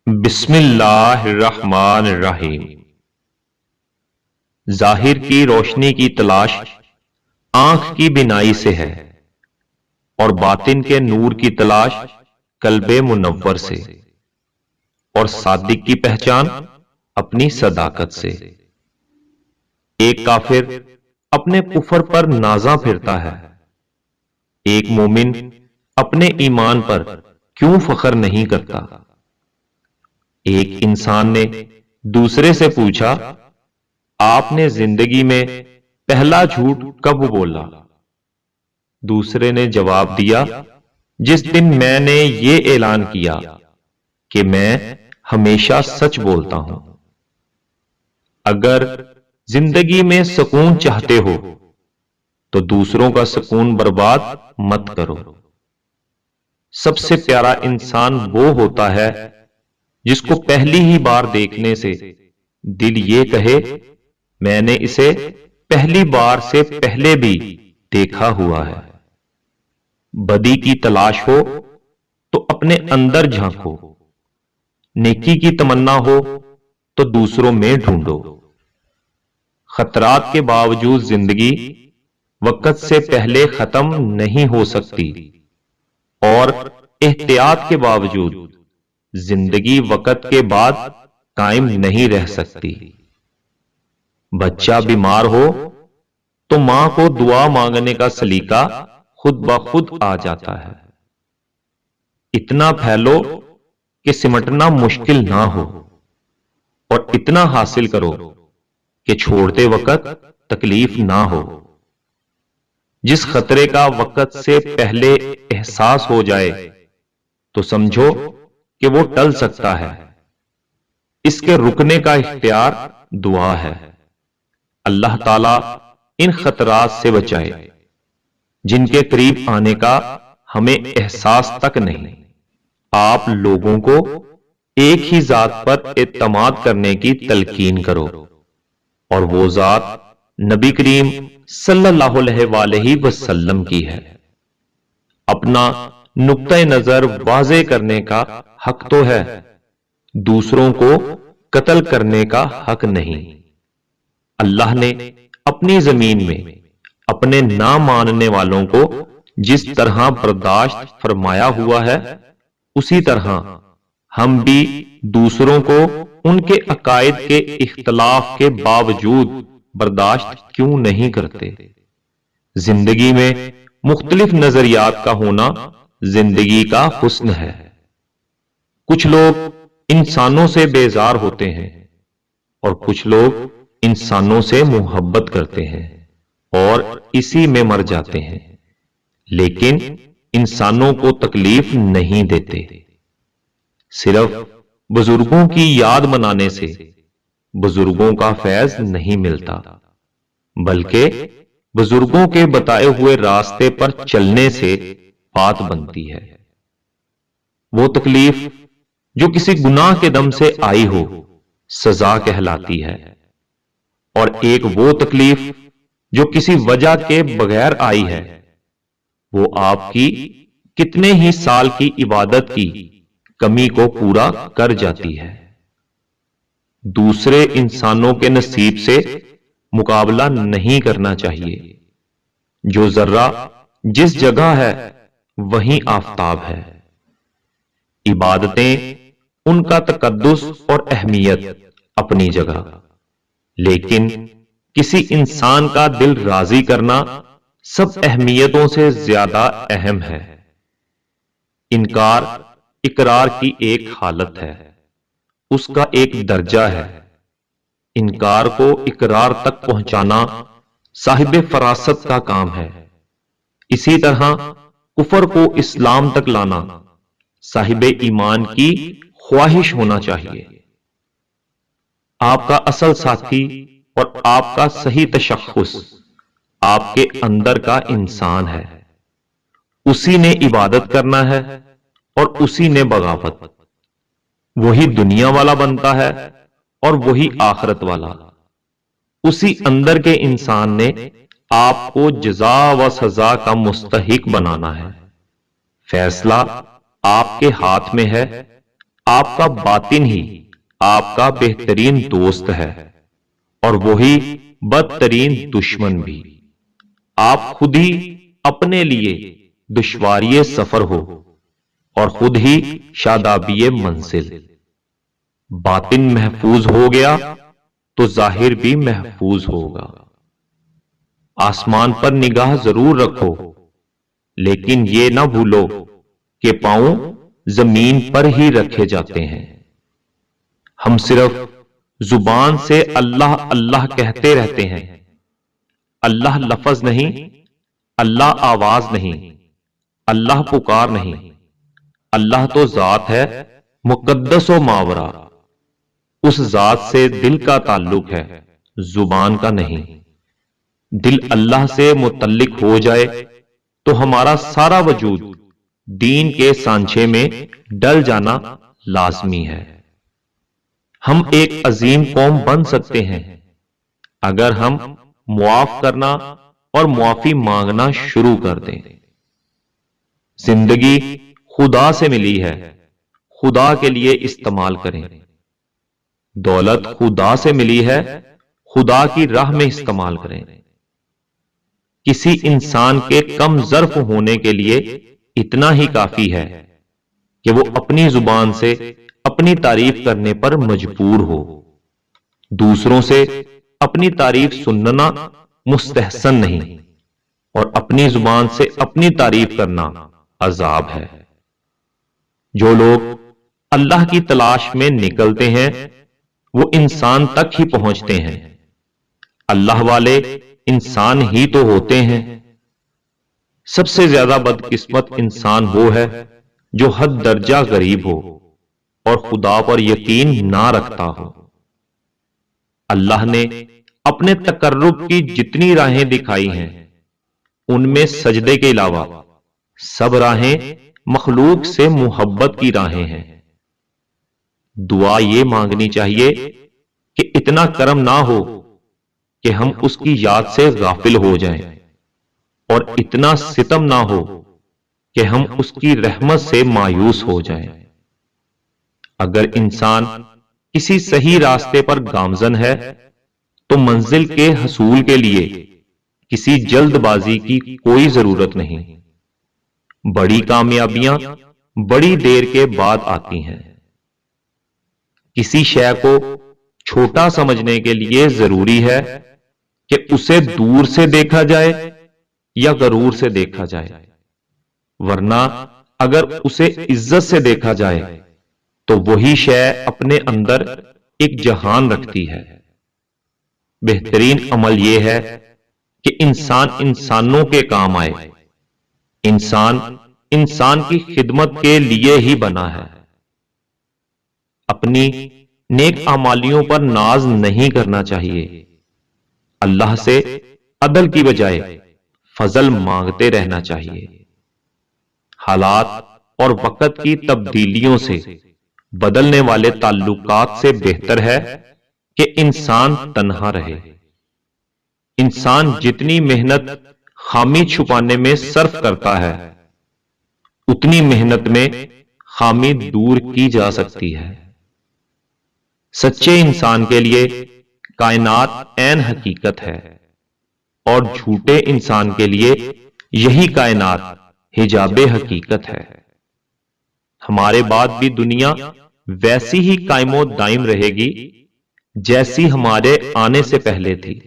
بسم اللہ الرحمن الرحیم۔ ظاہر کی روشنی کی تلاش آنکھ کی بینائی سے ہے، اور باطن کے نور کی تلاش قلب منور سے، اور صادق کی پہچان اپنی صداقت سے۔ ایک کافر اپنے کفر پر نازاں پھرتا ہے، ایک مومن اپنے ایمان پر کیوں فخر نہیں کرتا؟ ایک انسان نے دوسرے سے پوچھا، آپ نے زندگی میں پہلا جھوٹ کب بولا؟ دوسرے نے جواب دیا، جس دن میں نے یہ اعلان کیا کہ میں ہمیشہ سچ بولتا ہوں۔ اگر زندگی میں سکون چاہتے ہو تو دوسروں کا سکون برباد مت کرو۔ سب سے پیارا انسان وہ ہوتا ہے جس کو پہلی ہی بار دیکھنے سے دل یہ کہے، میں نے اسے پہلی بار سے پہلے بھی دیکھا ہوا ہے۔ بدی کی تلاش ہو تو اپنے اندر جھانکو، نیکی کی تمنا ہو تو دوسروں میں ڈھونڈو۔ خطرات کے باوجود زندگی وقت سے پہلے ختم نہیں ہو سکتی، اور احتیاط کے باوجود زندگی وقت کے بعد قائم نہیں رہ سکتی۔ بچہ بیمار ہو تو ماں کو دعا مانگنے کا سلیقہ خود بخود آ جاتا ہے۔ اتنا پھیلو کہ سمٹنا مشکل نہ ہو، اور اتنا حاصل کرو کہ چھوڑتے وقت تکلیف نہ ہو۔ جس خطرے کا وقت سے پہلے احساس ہو جائے تو سمجھو کہ وہ ٹل سکتا ہے۔ اس کے رکنے کا اختیار دعا ہے۔ اللہ تعالیٰ ان خطرات سے بچائے جن کے قریب آنے کا ہمیں احساس تک نہیں۔ آپ لوگوں کو ایک ہی ذات پر اعتماد کرنے کی تلقین کرو، اور وہ ذات نبی کریم صلی اللہ علیہ وآلہ وسلم کی ہے۔ اپنا نقطہ نظر واضح کرنے کا حق تو ہے، دوسروں کو قتل کرنے کا حق نہیں۔ اللہ نے اپنی زمین میں اپنے نہ ماننے والوں کو جس طرح برداشت فرمایا ہوا ہے، اسی طرح ہم بھی دوسروں کو ان کے عقائد کے اختلاف کے باوجود برداشت کیوں نہیں کرتے؟ زندگی میں مختلف نظریات کا ہونا زندگی کا حسن ہے۔ کچھ لوگ انسانوں سے بیزار ہوتے ہیں، اور کچھ لوگ انسانوں سے محبت کرتے ہیں اور اسی میں مر جاتے ہیں، لیکن انسانوں کو تکلیف نہیں دیتے۔ صرف بزرگوں کی یاد منانے سے بزرگوں کا فیض نہیں ملتا، بلکہ بزرگوں کے بتائے ہوئے راستے پر چلنے سے بات بنتی ہے۔ وہ تکلیف جو کسی گناہ کے دم سے آئی ہو سزا کہلاتی ہے، اور ایک وہ تکلیف جو کسی وجہ کے بغیر آئی ہے، وہ آپ کی کتنے ہی سال کی عبادت کی کمی کو پورا کر جاتی ہے۔ دوسرے انسانوں کے نصیب سے مقابلہ نہیں کرنا چاہیے۔ جو ذرہ جس جگہ ہے وہیں آفتاب ہے۔ عبادتیں ان کا تقدس اور اہمیت اپنی جگہ، لیکن کسی انسان کا دل راضی کرنا سب اہمیتوں سے زیادہ اہم ہے۔ انکار اقرار کی ایک حالت ہے، اس کا ایک درجہ ہے۔ انکار کو اقرار تک پہنچانا صاحب فراست کا کام ہے۔ اسی طرح کفر کو اسلام تک لانا صاحب ایمان کی خواہش ہونا چاہیے۔ آپ کا اصل ساتھی اور آپ کا صحیح تشخص آپ کے اندر کا انسان ہے۔ اسی نے عبادت کرنا ہے اور اسی نے بغاوت۔ وہی دنیا والا بنتا ہے اور وہی آخرت والا۔ اسی اندر کے انسان نے آپ کو جزا و سزا کا مستحق بنانا ہے۔ فیصلہ آپ کے ہاتھ میں ہے، آپ کا باطن ہی آپ کا بہترین دوست ہے اور وہی بدترین دشمن بھی۔ آپ خود ہی اپنے لیے دشواری سفر ہو اور خود ہی شادابی منزل۔ باطن محفوظ ہو گیا تو ظاہر بھی محفوظ ہوگا۔ آسمان پر نگاہ ضرور رکھو، لیکن یہ نہ بھولو کہ پاؤں زمین پر ہی رکھے جاتے ہیں۔ ہم صرف زبان سے اللہ اللہ کہتے رہتے ہیں۔ اللہ لفظ نہیں، اللہ آواز نہیں، اللہ پکار نہیں، اللہ تو ذات ہے مقدس و ماورا۔ اس ذات سے دل کا تعلق ہے، زبان کا نہیں۔ دل اللہ سے متعلق ہو جائے تو ہمارا سارا وجود دین کے سانچے میں ڈل جانا لازمی ہے۔ ہم ایک عظیم قوم بن سکتے ہیں اگر ہم معاف کرنا اور معافی مانگنا شروع کر دیں۔ زندگی خدا سے ملی ہے، خدا کے لیے استعمال کریں۔ دولت خدا سے ملی ہے، خدا کی راہ میں استعمال کریں۔ کسی انسان کے کم ظرف ہونے کے لیے اتنا ہی کافی ہے کہ وہ اپنی زبان سے اپنی تعریف کرنے پر مجبور ہو۔ دوسروں سے اپنی تعریف سننا مستحسن نہیں، اور اپنی زبان سے اپنی تعریف کرنا عذاب ہے۔ جو لوگ اللہ کی تلاش میں نکلتے ہیں وہ انسان تک ہی پہنچتے ہیں۔ اللہ والے انسان ہی تو ہوتے ہیں۔ سب سے زیادہ بدقسمت انسان وہ ہے جو حد درجہ غریب ہو اور خدا پر یقین نہ رکھتا ہو۔ اللہ نے اپنے تقرب کی جتنی راہیں دکھائی ہیں ان میں سجدے کے علاوہ سب راہیں مخلوق سے محبت کی راہیں ہیں۔ دعا یہ مانگنی چاہیے کہ اتنا کرم نہ ہو کہ ہم اس کی یاد سے غافل ہو جائیں، اور اتنا ستم نہ ہو کہ ہم اس کی رحمت سے مایوس ہو جائیں۔ اگر انسان کسی صحیح راستے پر گامزن ہے تو منزل کے حصول کے لیے کسی جلد بازی کی کوئی ضرورت نہیں۔ بڑی کامیابیاں بڑی دیر کے بعد آتی ہیں۔ کسی شے کو چھوٹا سمجھنے کے لیے ضروری ہے کہ اسے دور سے دیکھا جائے یا غرور سے دیکھا جائے، ورنہ اگر اسے عزت سے دیکھا جائے تو وہی شے اپنے اندر ایک جہان رکھتی ہے۔ بہترین عمل یہ ہے کہ انسان انسانوں کے کام آئے۔ انسان انسان کی خدمت کے لیے ہی بنا ہے۔ اپنی نیک اعمالیوں پر ناز نہیں کرنا چاہیے۔ اللہ سے عدل کی بجائے فضل مانگتے رہنا چاہیے۔ حالات اور وقت کی تبدیلیوں سے بدلنے والے تعلقات سے بہتر ہے کہ انسان تنہا رہے۔ انسان جتنی محنت خامی چھپانے میں صرف کرتا ہے اتنی محنت میں خامی دور کی جا سکتی ہے۔ سچے انسان کے لیے کائنات عین حقیقت ہے، اور جھوٹے انسان کے لیے یہی کائنات حجاب حقیقت ہے۔ ہمارے بعد بھی دنیا ویسی ہی قائم و دائم رہے گی جیسی ہمارے آنے سے پہلے تھی۔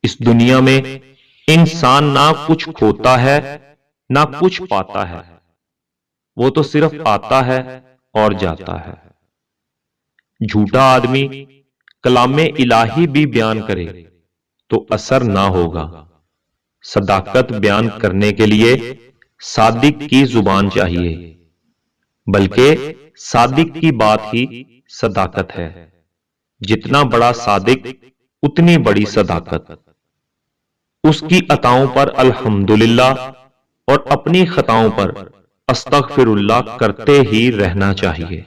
اس دنیا میں انسان نہ کچھ کھوتا ہے نہ کچھ پاتا ہے، وہ تو صرف آتا ہے اور جاتا ہے۔ جھوٹا آدمی کلام الہی بھی بیان کرے تو اثر نہ ہوگا۔ صداقت بیان کرنے کے لیے صادق کی زبان چاہیے، بلکہ صادق کی بات ہی صداقت ہے۔ جتنا بڑا صادق اتنی بڑی صداقت۔ اس کی عطاؤں پر الحمدللہ اور اپنی خطاؤں پر استغفر اللہ کرتے ہی رہنا چاہیے۔